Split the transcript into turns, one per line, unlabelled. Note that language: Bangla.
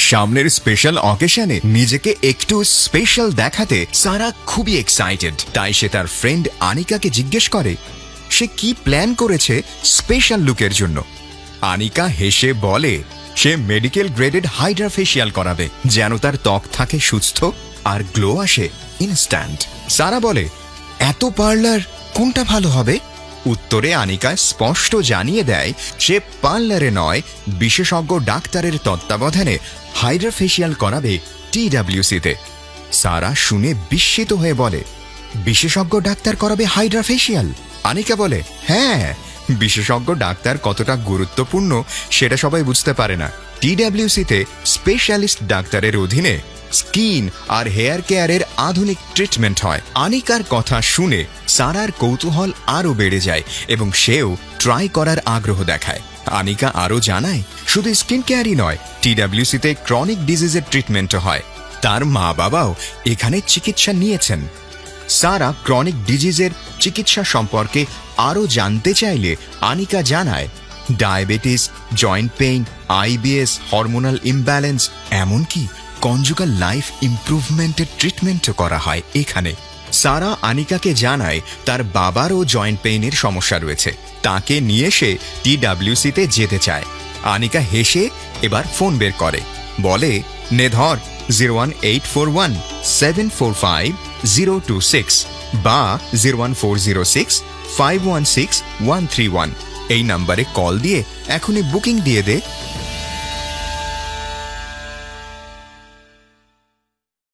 সামনের স্পেশাল অকেশনে নিজেকে একটু স্পেশাল দেখাতে সারা খুবই এক্সাইটেড। তাই সে তার ফ্রেন্ড আনিকাকে জিজ্ঞেস করে সে কি প্ল্যান করেছে স্পেশাল লুকের জন্য। আনিকা হেসে বলে সে মেডিকেল গ্রেডেড হাইড্রা ফেশিয়াল করাবে, যেন তার ত্বক থাকে সুস্থ আর গ্লো আসে ইনস্ট্যান্ট। সারা বলে এত পার্লার কোনটা ভালো হবে? উত্তরে আনিকা স্পষ্ট জানিয়ে দেয় সে পার্লারে নয়, বিশেষজ্ঞ ডাক্তারের তত্ত্বাবধানে হাইড্রা ফেশিয়াল করাবে TWC-তে। সারা শুনে বিস্মিত হয়ে বলে বিশেষজ্ঞ ডাক্তার করাবে হাইড্রা ফেশিয়াল? আনিকা বলে হ্যাঁ, বিশেষজ্ঞ ডাক্তার কতটা গুরুত্বপূর্ণ সেটা সবাই বুঝতে পারে না। TWC-তে স্পেশালিস্ট ডাক্তারের অধীনে স্কিন আর হেয়ার কেয়ারের আধুনিক ট্রিটমেন্ট হয়। আনিকার কথা শুনে সারার কৌতূহল আরও বেড়ে যায় এবং সেও ট্রাই করার আগ্রহ দেখায়। আনিকা আরও জানায় শুধু স্কিন কেয়ারই নয়, TWC-তে ক্রনিক ডিজিজের ট্রিটমেন্টও হয়। তার মা বাবাও এখানে চিকিৎসা নিয়েছেন। সারা ক্রনিক ডিজিজের চিকিৎসা সম্পর্কে আরও জানতে চাইলে আনিকা জানায় diabetes, joint pain, IBS, hormonal imbalance, এমনকি কনজুগাল লাইফ ইমপ্রুভমেন্টের ট্রিটমেন্টও করা হয় এখানে। সারা আনিকাকে জানায় তার বাবারও জয়েন্ট পেইনের সমস্যা রয়েছে, তাকে নিয়ে সে TWC-তে যেতে চায়। আনিকা হেসে এবার ফোন বের করে, বলে নে ধর 01841745026 বা 01406516131। এই নাম্বারে কল দিয়ে এখনই বুকিং দিয়ে দে